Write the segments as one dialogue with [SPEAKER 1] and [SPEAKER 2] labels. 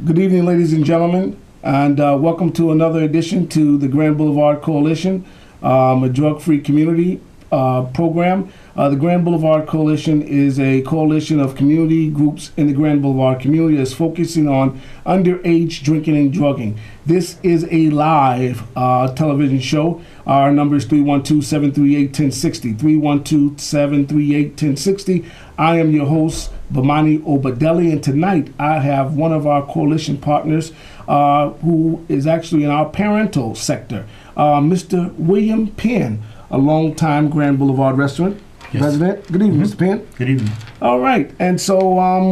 [SPEAKER 1] Good evening, ladies and gentlemen, and welcome to another edition to the Grand Boulevard Coalition, a drug-free community program. The Grand Boulevard Coalition is a coalition of community groups in the Grand Boulevard community that's focusing on underage drinking and drugging. This is a live television show. Our number is 312-738-1060, 312-738-1060. I am your host, Bamani Obadeli, and tonight I have one of our coalition partners who is actually in our parental sector, Mr. William Penn, a longtime Grand Boulevard restaurant president. Good evening, Mr. Penn.
[SPEAKER 2] Good evening.
[SPEAKER 1] All right, and so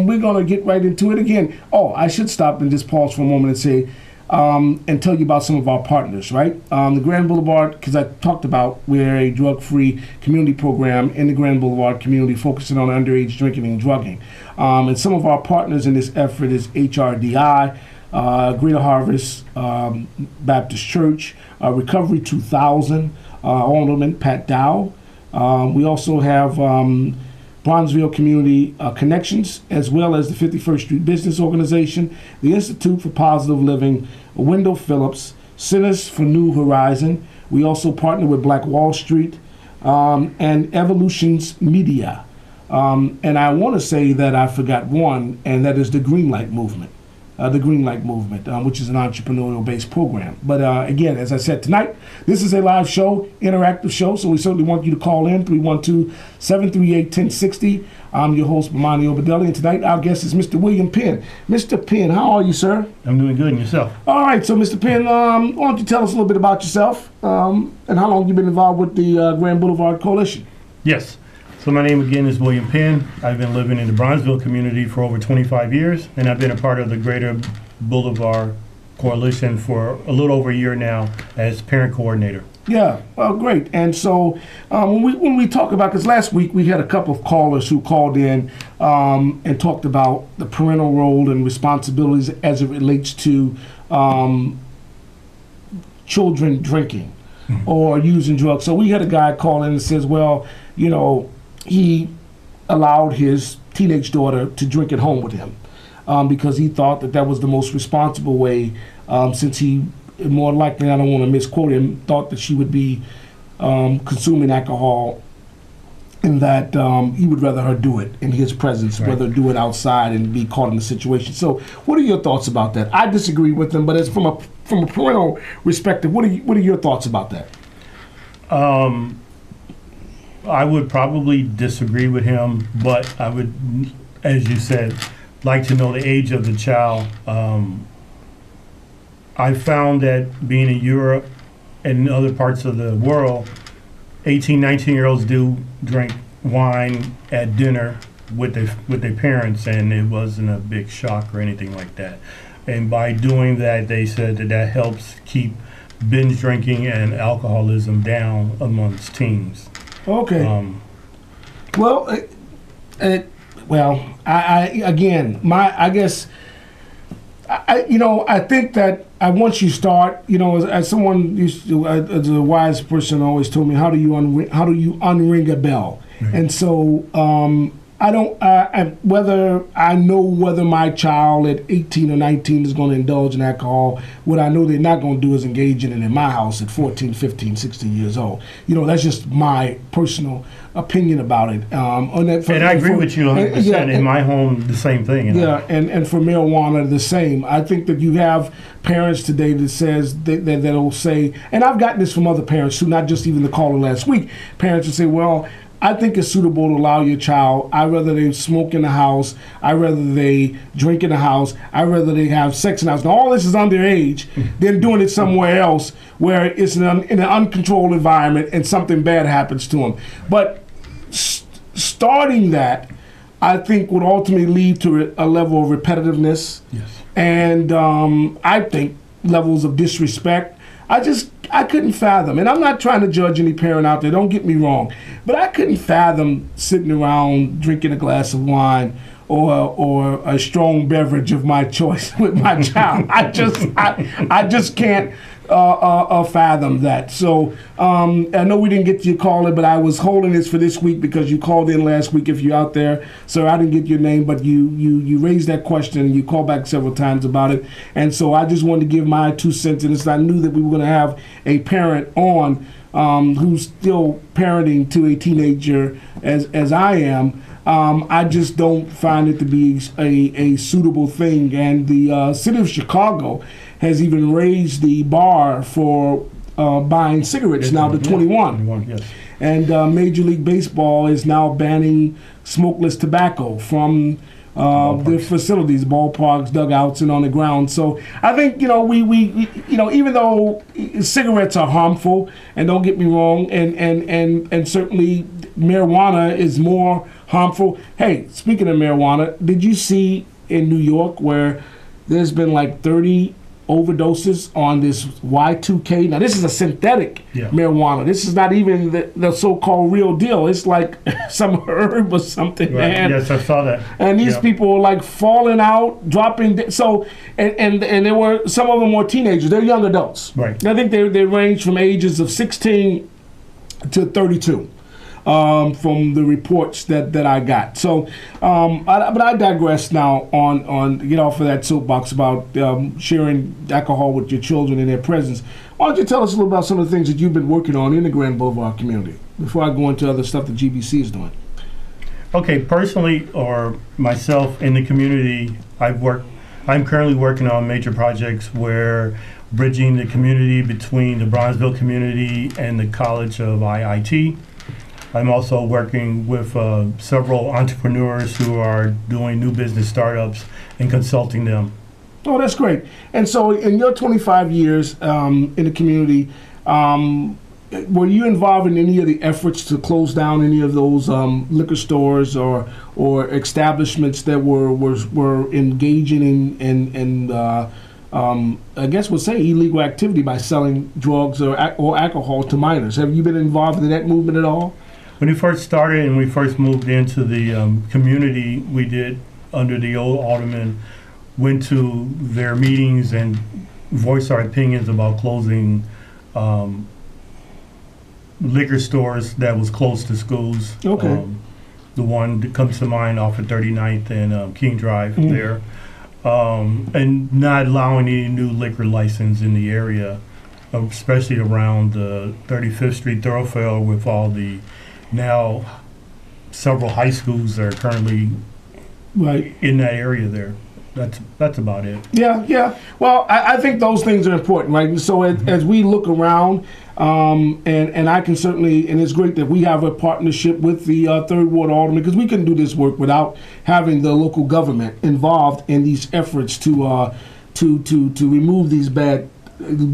[SPEAKER 1] we're going to get right into it again. Oh, I should stop and just pause for a moment and say, and tell you about some of our partners, right? The Grand Boulevard, because I talked about, we're a drug-free community program in the Grand Boulevard community focusing on underage drinking and drugging. And some of our partners in this effort is HRDI, Greater Harvest Baptist Church, Recovery 2000, Alderman Pat Dow. We also have Bronzeville Community Connections, as well as the 51st Street Business Organization, the Institute for Positive Living, Wendell Phillips, Centers for New Horizon. We also partner with Black Wall Street and Evolutions Media. And I want to say that I forgot one, and that is the Greenlight Movement. Which is an entrepreneurial-based program. But again, as I said, tonight, this is a live show, interactive show, so we certainly want you to call in, 312-738-1060. I'm your host, Bamani Obadeli, and tonight our guest is Mr. William Penn. Mr. Penn, how are you, sir?
[SPEAKER 2] I'm doing good, and yourself?
[SPEAKER 1] All right, so Mr. Penn, why don't you tell us a little bit about yourself and how long you've been involved with the Grand Boulevard Coalition?
[SPEAKER 2] Yes. So my name again is William Penn. I've been living in the Bronzeville community for over 25 years, and I've been a part of the Greater Boulevard Coalition for a little over a year now as parent coordinator.
[SPEAKER 1] Yeah, well, great. And so when we talk about, because last week we had a couple of callers who called in and talked about the parental role and responsibilities as it relates to children drinking or using drugs. So we had a guy call in and says, well, you know, he allowed his teenage daughter to drink at home with him because he thought that was the most responsible way, since he, more likely, I don't want to misquote him, thought that she would be consuming alcohol, and that he would rather her do it in his presence, right, rather do it outside and be caught in the situation. So what are your thoughts about that? I disagree with him, but as from a parental perspective, what are your thoughts about that?
[SPEAKER 2] I would probably disagree with him, but I would, as you said, like to know the age of the child. I found that being in Europe and in other parts of the world, 18, 19-year-olds do drink wine at dinner with their parents, and it wasn't a big shock or anything like that. And by doing that, they said that helps keep binge drinking and alcoholism down amongst teens.
[SPEAKER 1] Okay. Well, I think that once you start, as someone used to, as a wise person always told me, how do you unring a bell? Mm-hmm. And so I don't, whether my child at 18 or 19 is going to indulge in alcohol, what I know they're not going to do is engage in it in my house at 14, 15, 16 years old. That's just my personal opinion about it. And I
[SPEAKER 2] agree with you 100%. Yeah, in my home, the same thing.
[SPEAKER 1] And for marijuana, the same. I think that you have parents today that says that'll say, and I've gotten this from other parents too, not just even the caller last week. Parents will say, well, I think it's suitable to allow your child. I'd rather they smoke in the house. I'd rather they drink in the house. I'd rather they have sex in the house. Now, all this is underage than doing it somewhere else where it's in an uncontrolled environment and something bad happens to them. But starting that, I think, would ultimately lead to a level of repetitiveness.
[SPEAKER 2] Yes.
[SPEAKER 1] And I think levels of disrespect. I I couldn't fathom, and I'm not trying to judge any parent out there, don't get me wrong, but I couldn't fathom sitting around drinking a glass of wine or a strong beverage of my choice with my child. I just can't fathom that. So I know we didn't get your caller, but I was holding this for this week because you called in last week. If you're out there, sir, I didn't get your name, but you raised that question and you called back several times about it. And so I just wanted to give my 2 cents. And I knew that we were going to have a parent on who's still parenting to a teenager as I am. I just don't find it to be a suitable thing. And the city of Chicago has even raised the bar for buying cigarettes now to 21.
[SPEAKER 2] 21, yes.
[SPEAKER 1] And Major League Baseball is now banning smokeless tobacco from the facilities, ballparks, dugouts, and on the ground. So I think, we even though cigarettes are harmful, and don't get me wrong, and certainly marijuana is more harmful. Hey, speaking of marijuana, did you see in New York where there's been like 30 overdoses on this Y2K? Now, this is a synthetic marijuana. This is not even the so-called real deal. It's like some herb or something,
[SPEAKER 2] right.
[SPEAKER 1] Man.
[SPEAKER 2] Yes, I saw that.
[SPEAKER 1] And these people were like falling out, dropping. So, and there were, some of them were teenagers. They're young adults.
[SPEAKER 2] Right.
[SPEAKER 1] I think they range from ages of 16 to 32. From the reports that I got. So, but I digress now on get off of that soapbox about sharing alcohol with your children in their presence. Why don't you tell us a little about some of the things that you've been working on in the Grand Boulevard community before I go into other stuff that GBC is doing?
[SPEAKER 2] Okay, personally or myself in the community, I'm currently working on major projects where bridging the community between the Bronzeville community and the College of IIT. I'm also working with several entrepreneurs who are doing new business startups and consulting them.
[SPEAKER 1] Oh, that's great. And so in your 25 years in the community, were you involved in any of the efforts to close down any of those liquor stores or establishments that were engaging in I guess we'll say illegal activity by selling drugs or alcohol to minors? Have you been involved in that movement at all?
[SPEAKER 2] When we first started and we first moved into the community, we did, under the old alderman, went to their meetings and voiced our opinions about closing liquor stores that was close to schools.
[SPEAKER 1] Okay.
[SPEAKER 2] The one that comes to mind off of 39th and King Drive there. And not allowing any new liquor license in the area, especially around the 35th Street thoroughfare with all the now several high schools that are currently in that area there. That's about it.
[SPEAKER 1] Yeah. Well, I think those things are important, right? So as we look around, and I can certainly, and it's great that we have a partnership with the Third Ward Alderman, because we couldn't do this work without having the local government involved in these efforts to remove these bad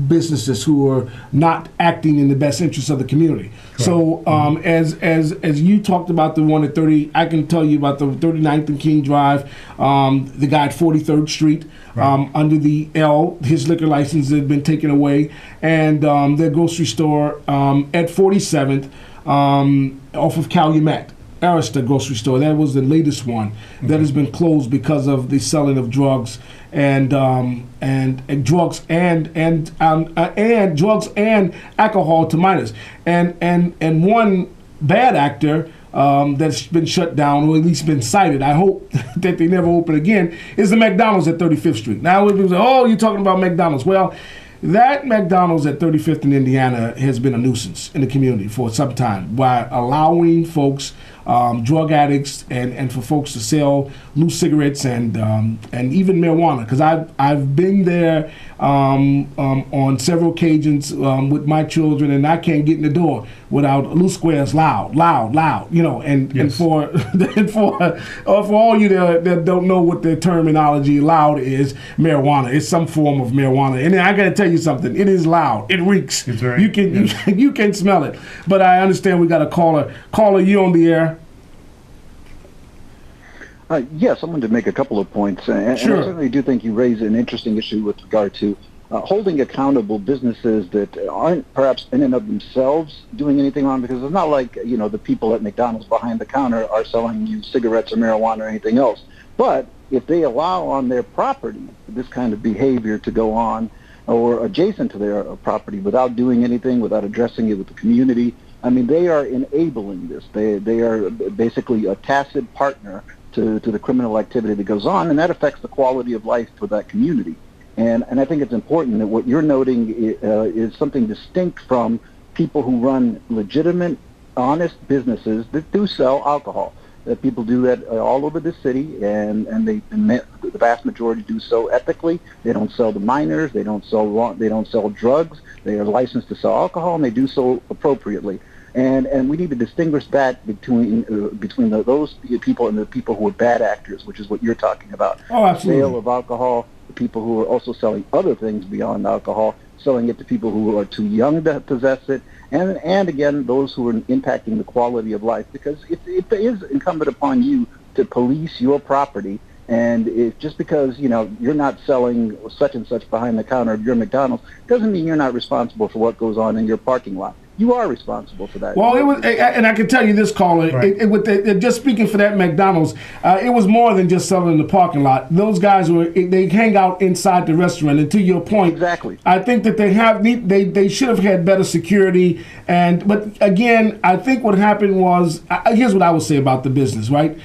[SPEAKER 1] businesses who are not acting in the best interest of the community. Correct. So as you talked about the one at 30, I can tell you about the 39th and King Drive, the guy at 43rd Street, under the L, his liquor license had been taken away, and their grocery store at 47th off of Calumet. Arista grocery store. That was the latest one that has been closed because of the selling of drugs and drugs and drugs and alcohol to minors. And one bad actor that's been shut down, or at least been cited, I hope that they never open again, is the McDonald's at 35th Street. Now people say, oh, you're talking about McDonald's. Well, that McDonald's at 35th in Indiana has been a nuisance in the community for some time by allowing folks, drug addicts, and for folks to sell loose cigarettes and even marijuana. Because I've been there on several occasions with my children, and I can't get in the door without loose squares loud, you know. And for all you that don't know what the terminology loud is, marijuana. It's some form of marijuana, and I got to tell you something. It is loud. It reeks.
[SPEAKER 2] It's very,
[SPEAKER 1] you can smell it. But I understand we got a caller. Caller, you on the air?
[SPEAKER 3] Yes, I wanted to make a couple of points. And
[SPEAKER 1] Sure.
[SPEAKER 3] I certainly do think you raise an interesting issue with regard to holding accountable businesses that aren't perhaps in and of themselves doing anything wrong, because it's not like, the people at McDonald's behind the counter are selling you cigarettes or marijuana or anything else. But if they allow on their property this kind of behavior to go on, or adjacent to their property, without doing anything, without addressing it with the community, I mean, they are enabling this. They are basically a tacit partner to the criminal activity that goes on, and that affects the quality of life for that community. And I think it's important that what you're noting is something distinct from people who run legitimate, honest businesses that do sell alcohol. People do that all over the city, and the vast majority do so ethically. They don't sell to minors. They don't sell drugs. They are licensed to sell alcohol, and they do so appropriately. And we need to distinguish that between those people and the people who are bad actors, which is what you're talking about.
[SPEAKER 1] Oh, absolutely.
[SPEAKER 3] Sale of alcohol, the people who are also selling other things beyond alcohol, selling it to people who are too young to possess it, and again, those who are impacting the quality of life, because it is incumbent upon you to police your property. And just because you're not selling such and such behind the counter of your McDonald's doesn't mean you're not responsible for what goes on in your parking lot. You are responsible for that.
[SPEAKER 1] Well, it was, and I can tell you this, caller. Right. Just speaking for that McDonald's, it was more than just selling in the parking lot. Those guys they hang out inside the restaurant. And to your point,
[SPEAKER 3] exactly,
[SPEAKER 1] I think that they should have had better security. But again, I think what happened was, here's what I would say about the business, right?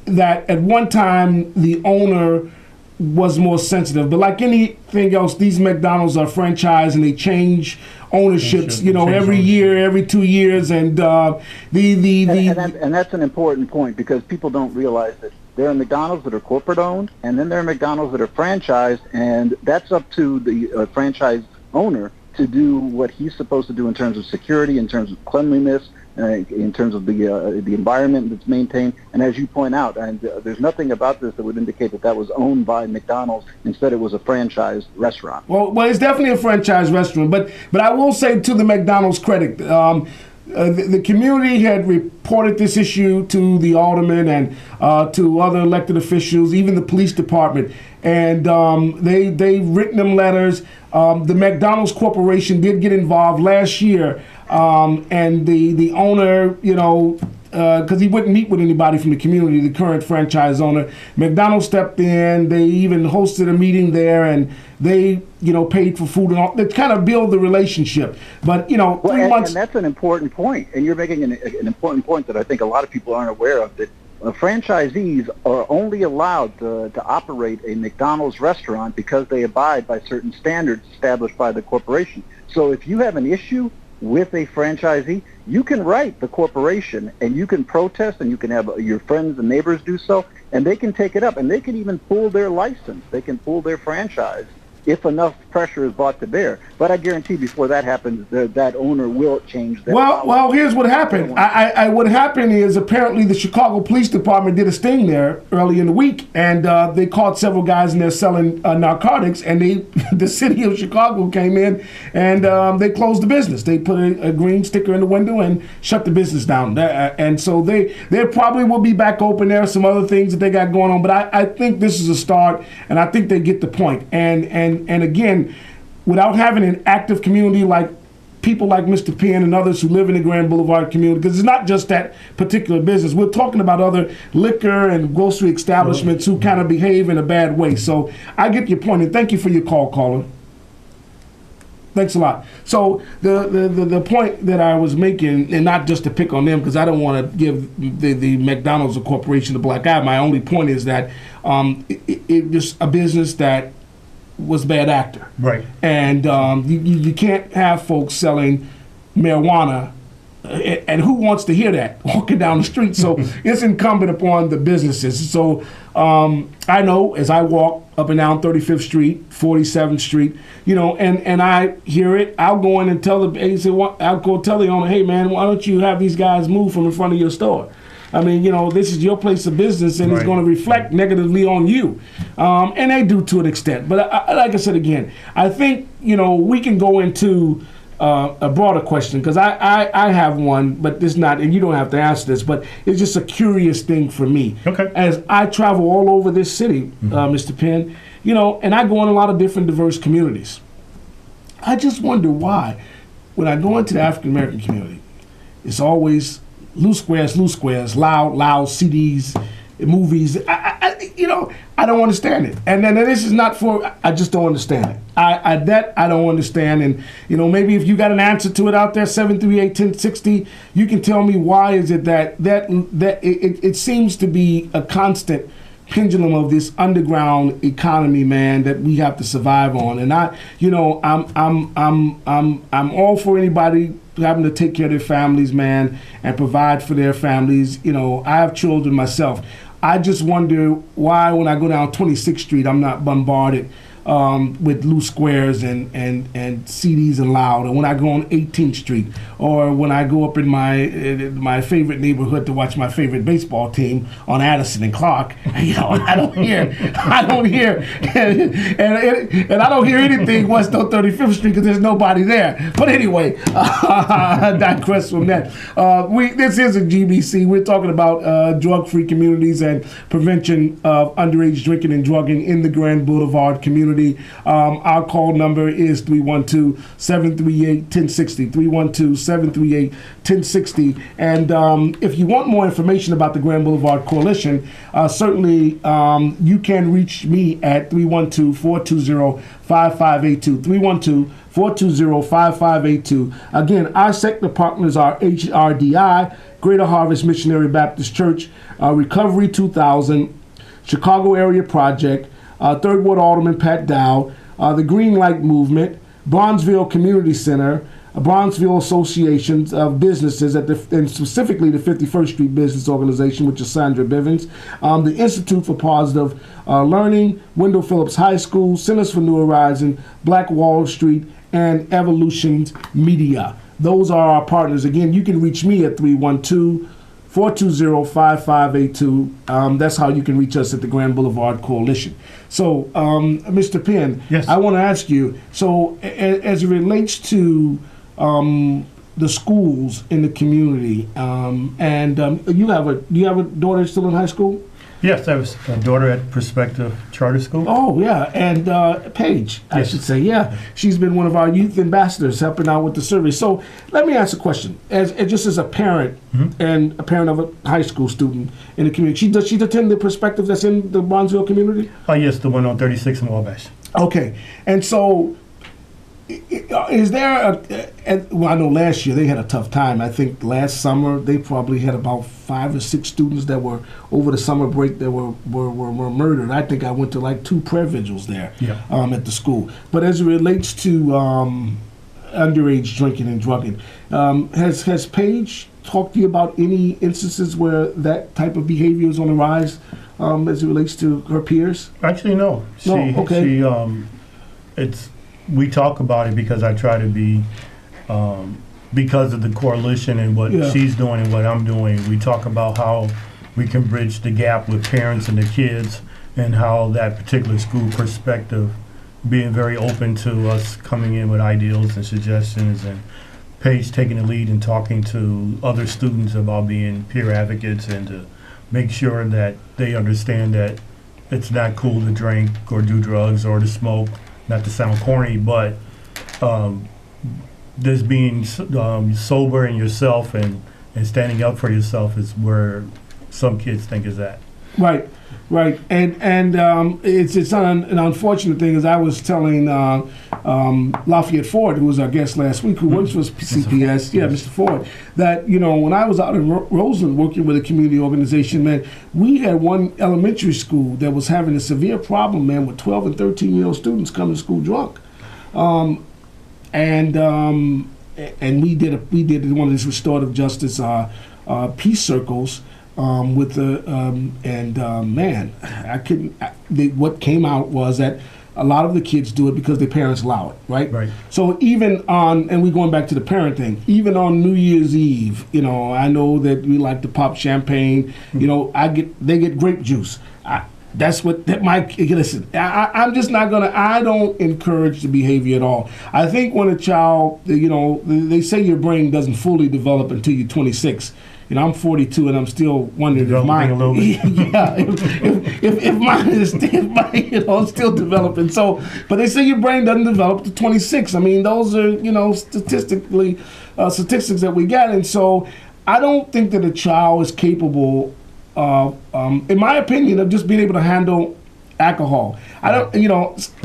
[SPEAKER 1] That at one time the owner was more sensitive, but like anything else, these McDonald's are franchised and they change ownerships, every year, every 2 years, and
[SPEAKER 3] that's an important point, because people don't realize that there are McDonald's that are corporate owned, and then there are McDonald's that are franchised, and that's up to the franchise owner to do what he's supposed to do in terms of security, in terms of cleanliness, in terms of the environment that's maintained. And as you point out, and there's nothing about this that would indicate that was owned by McDonald's. Instead, it was a franchised restaurant.
[SPEAKER 1] Well, it's definitely a franchise restaurant. But I will say, to the McDonald's credit, the community had reported this issue to the alderman and to other elected officials, even the police department, and they've written them letters. The McDonald's Corporation did get involved last year, and the owner, because he wouldn't meet with anybody from the community, the current franchise owner, McDonald's stepped in. They even hosted a meeting there, and they, paid for food and all. They kind of build the relationship. But, 3 months.
[SPEAKER 3] And that's an important point, and you're making an important point that I think a lot of people aren't aware of, that franchisees are only allowed to operate a McDonald's restaurant because they abide by certain standards established by the corporation. So if you have an issue with a franchisee, you can write the corporation and you can protest, and you can have your friends and neighbors do so, and they can take it up, and they can even pull their license. They can pull their franchise if enough pressure is brought to bear. But I guarantee before that happens, that owner will change their policy.
[SPEAKER 1] Well, here's what happened. What happened is, apparently the Chicago Police Department did a sting there early in the week, and they caught several guys in there selling narcotics, and the city of Chicago came in and they closed the business. They put a green sticker in the window and shut the business down. And so they probably will be back open. There are some other things that they got going on, but I think this is a start, and I think they get the point. And again, without having an active community like people like Mr. Penn and others who live in the Grand Boulevard community, because it's not just that particular business. We're talking about other liquor and grocery establishments who kind of behave in a bad way. So I get your point, and thank you for your call, caller. Thanks a lot. So the point that I was making, and not just to pick on them, because I don't want to give the McDonald's a corporation a black eye. My only point is that it just a business that was a bad actor.
[SPEAKER 2] Right.
[SPEAKER 1] And you can't have folks selling marijuana, and who wants to hear that walking down the street? So it's incumbent upon the businesses. So I know as I walk up and down 35th Street, 47th Street, and I hear it, I'll go in and tell I'll go tell the owner, hey man, why don't you have these guys move from in front of your store? I mean, this is your place of business, and it's going to reflect negatively on you. And they do to an extent. But like I said again, I think, we can go into a broader question, because I have one, but this not, and you don't have to answer this, but it's just a curious thing for me.
[SPEAKER 2] Okay.
[SPEAKER 1] As I travel all over this city, Mr. Penn, and I go in a lot of different diverse communities. I just wonder why, when I go into the African American community, it's always loose squares, loud CDs, movies. I don't understand it. And then this is not for, I just don't understand it. I don't understand. And, maybe if you got an answer to it out there, 738-1060, you can tell me why is it that it seems to be a constant pendulum of this underground economy, man, that we have to survive on. And I'm all for anybody having to take care of their families, man, and provide for their families. I have children myself. I just wonder why when I go down 26th Street, I'm not bombarded with loose squares and CDs and loud, or when I go on 18th Street, or when I go up in my favorite neighborhood to watch my favorite baseball team on Addison and Clark, I don't hear, and I don't hear anything west on 35th Street because there's nobody there. But anyway, I digress from that. This is a GBC. We're talking about drug-free communities and prevention of underage drinking and drugging in the Grand Boulevard community. Our call number is 312-738-1060, 312-738-1060. And if you want more information about the Grand Boulevard Coalition, certainly you can reach me at 312-420-5582, 312-420-5582. Again, our sector partners are HRDI, Greater Harvest Missionary Baptist Church, Recovery 2000, Chicago Area Project, Third Ward Alderman Pat Dow, the Green Light Movement, Bronzeville Community Center, Bronzeville Associations of Businesses, and specifically the 51st Street Business Organization, which is Sandra Bivens, the Institute for Positive Learning, Wendell Phillips High School, Centers for New Horizon, Black Wall Street, and Evolutions Media. Those are our partners. Again, you can reach me at 312-420-5582. That's how you can reach us at the Grand Boulevard Coalition. So, Mr. Penn,
[SPEAKER 2] yes.
[SPEAKER 1] I want to ask you, so as it relates to the schools in the community, and you have a daughter still in high school?
[SPEAKER 2] Yes, I have a daughter at Perspective Charter School.
[SPEAKER 1] Oh, yeah, and Paige, I
[SPEAKER 2] Yes.
[SPEAKER 1] should say, yeah. She's been one of our youth ambassadors helping out with the survey. So let me ask a question. Just as a parent and a parent of a high school student in the community, does she attend the Perspective that's in the Bronzeville community?
[SPEAKER 2] Oh, yes, the one on 36 in Wabash.
[SPEAKER 1] Okay, and so is there well, I know last year they had a tough time. I think last summer they probably had about 5 or 6 students that were over the summer break that were murdered. I think I went to like 2 prayer vigils there at the school. But as it relates to underage drinking and drugging, has Paige talked to you about any instances where that type of behavior is on the rise as it relates to her peers?
[SPEAKER 2] Actually, no.
[SPEAKER 1] Okay.
[SPEAKER 2] We talk about it because I try to be, because of the coalition and what she's doing and what I'm doing. We talk about how we can bridge the gap with parents and the kids, and how that particular school Perspective being very open to us coming in with ideals and suggestions, and Paige taking the lead and talking to other students about being peer advocates and to make sure that they understand that it's not cool to drink or do drugs or to smoke. Not to sound corny, but this being sober in yourself and standing up for yourself is where some kids think is at.
[SPEAKER 1] Right. And it's an unfortunate thing, as I was telling Lafayette Ford, who was our guest last week, who works for CPS, Mr. Ford, that, when I was out in Roseland working with a community organization, man, we had one elementary school that was having a severe problem, man, with 12 and 13-year-old students coming to school drunk. And we did one of these restorative justice peace circles with the man, I couldn't. What came out was that a lot of the kids do it because their parents allow it, right?
[SPEAKER 2] Right.
[SPEAKER 1] So even on, and we're going back to the parent thing, even on New Year's Eve, I know that we like to pop champagne. They get grape juice. Listen, I'm just not gonna. I don't encourage the behavior at all. I think when a child, they say your brain doesn't fully develop until you're 26. I'm 42 and I'm still wondering if mine. if mine is still developing. So, but they say your brain doesn't develop to 26. I mean, those are statistics that we get, and so I don't think that a child is capable of, in my opinion, of just being able to handle alcohol. I don't,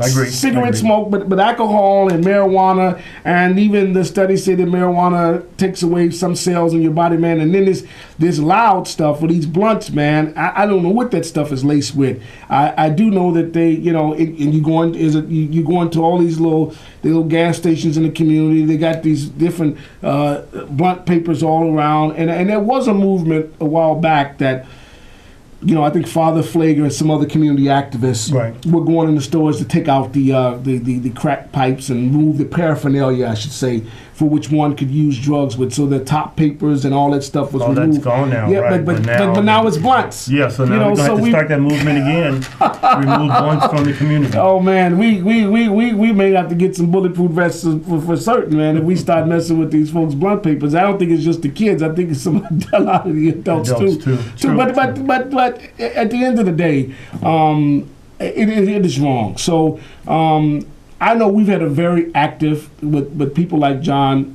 [SPEAKER 2] I agree.
[SPEAKER 1] Cigarette smoke, but alcohol and marijuana, and even the studies say that marijuana takes away some cells in your body, man. And then this loud stuff with these blunts, man. I don't know what that stuff is laced with. I do know that they, and you go into all these little gas stations in the community. They got these different blunt papers all around, and there was a movement a while back that, I think Father Flager and some other community activists were going in the stores to take out the crack pipes and remove the paraphernalia, I should say, for which one could use drugs with. So the top papers and all that stuff was removed.
[SPEAKER 2] That's gone now,
[SPEAKER 1] yeah,
[SPEAKER 2] right?
[SPEAKER 1] But now it's blunts.
[SPEAKER 2] Yeah, so now we're going to have to start that movement again. Remove blunts from the community.
[SPEAKER 1] Oh, man, we may have to get some bulletproof vests for certain, man, if we start messing with these folks' blunt papers. I don't think it's just the kids. I think it's a lot of the adults too. But at the end of the day, it is wrong. So I know we've had a very active with people like John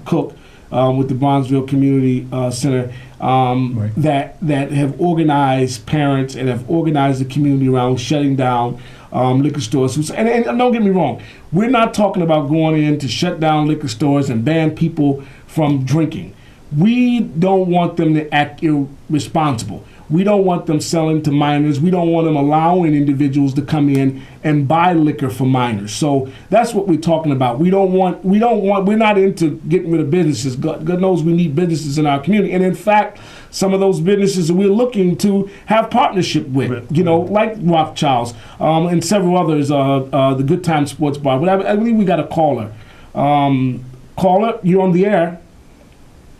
[SPEAKER 1] Cook with the Bronzeville Community Center that have organized parents and have organized the community around shutting down liquor stores. And don't get me wrong, we're not talking about going in to shut down liquor stores and ban people from drinking. We don't want them to act irresponsible. We don't want them selling to minors. We don't want them allowing individuals to come in and buy liquor for minors. So that's what we're talking about. We're not into getting rid of businesses. God knows we need businesses in our community. And in fact, some of those businesses that we're looking to have partnership with, like Rothschilds and several others, the Good Time Sports Bar. But I believe we got a caller. Caller, you're on the air.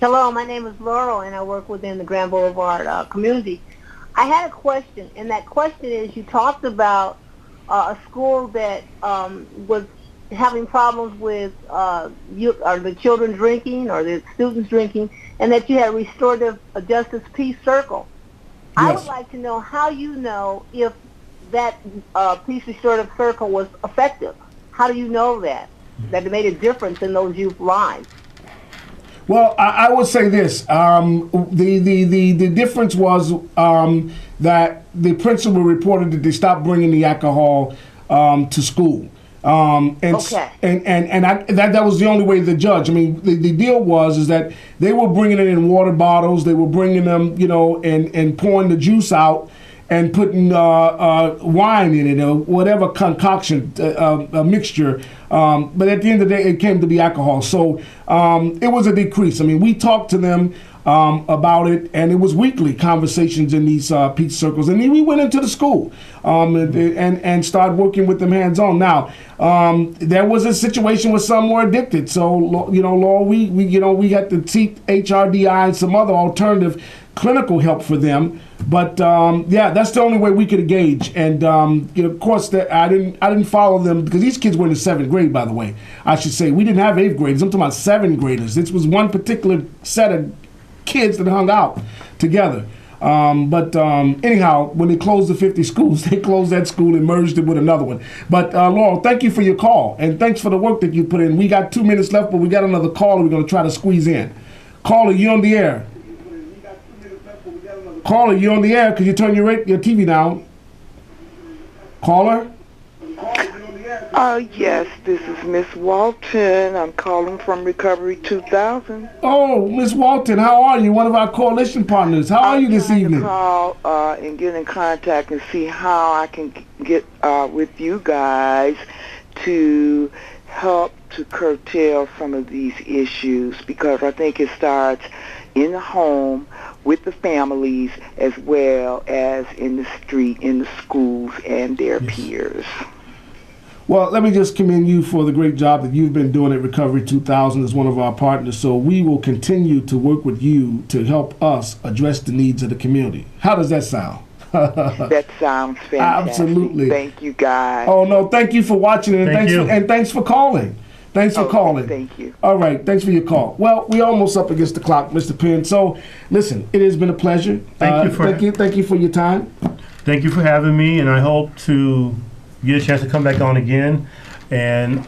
[SPEAKER 4] Hello, my name is Laurel, and I work within the Grand Boulevard Community. I had a question, and that question is, you talked about a school that was having problems with the children drinking or the students drinking, and that you had a restorative justice peace circle. Yes. I would like to know how you know if that peace restorative circle was effective. How do you know that it made a difference in those youth lives?
[SPEAKER 1] Well, I would say this. The difference was that the principal reported that they stopped bringing the alcohol to school. That was the only way the judge. I mean, the deal was that they were bringing it in water bottles. They were bringing them, and pouring the juice out and putting wine in it or whatever concoction, a mixture. But at the end of the day, it came to be alcohol. So it was a decrease. I mean, we talked to them about it, and it was weekly conversations in these peace circles. And then we went into the school and started working with them hands-on. Now, there was a situation where some were addicted. So, Laura, we had to seek HRDI and some other alternative clinical help for them. But that's the only way we could engage. And of course, I didn't follow them because these kids were in the 7th grade. By the way, I should say we didn't have 8th graders. I'm talking about 7th graders. This was one particular set of kids that hung out together. Anyhow, when they closed the 50 schools, they closed that school and merged it with another one. But Laurel, thank you for your call and thanks for the work that you put in. We got 2 minutes left, but we got another caller we're going to try to squeeze in. Caller, you on the air? Caller, you on the air? Could you turn your TV down? Caller?
[SPEAKER 5] Yes, this is Miss Walton. I'm calling from Recovery 2000.
[SPEAKER 1] Oh, Miss Walton, how are you? One of our coalition partners. How are you this evening?
[SPEAKER 5] I'm trying to call and get in contact and see how I can get with you guys to help to curtail some of these issues, because I think it starts in the home with the families as well as in the street, in the schools, and their peers.
[SPEAKER 1] Well, let me just commend you for the great job that you've been doing at Recovery 2000 as one of our partners. So we will continue to work with you to help us address the needs of the community. How does that sound?
[SPEAKER 5] That sounds fantastic.
[SPEAKER 1] Absolutely.
[SPEAKER 5] Thank you, guys.
[SPEAKER 1] Oh, no, thank you for watching and thanks for calling. Thanks for calling.
[SPEAKER 5] Thank you.
[SPEAKER 1] All right, thanks for your call. Well, we're almost up against the clock, Mr. Penn. So, listen, it has been a pleasure. Thank you for your time.
[SPEAKER 2] Thank you for having me, and I hope to get a chance to come back on again and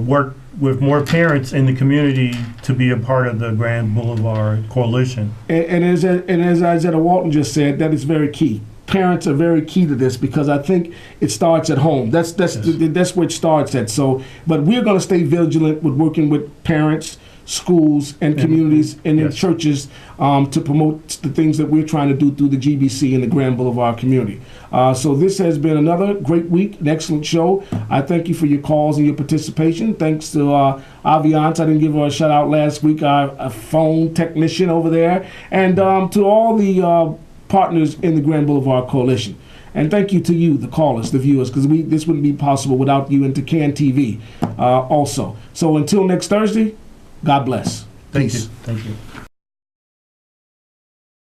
[SPEAKER 2] work with more parents in the community to be a part of the Grand Boulevard Coalition.
[SPEAKER 1] And as Isaiah Walton just said, that is very key. Parents are very key to this because I think it starts at home. That's where it starts at. So, but we're going to stay vigilant with working with parents, schools, and communities and in churches to promote the things that we're trying to do through the GBC and the Grand Boulevard community. So this has been another great week, an excellent show. I thank you for your calls and your participation. Thanks to Aviance. I didn't give her a shout out last week, our phone technician over there, and to all the partners in the Grand Boulevard Coalition. And thank you to you, the callers, the viewers, because this wouldn't be possible without you, and to CAN TV also. So until next Thursday, God bless.
[SPEAKER 2] Thank
[SPEAKER 1] Peace.
[SPEAKER 2] you. Thank you.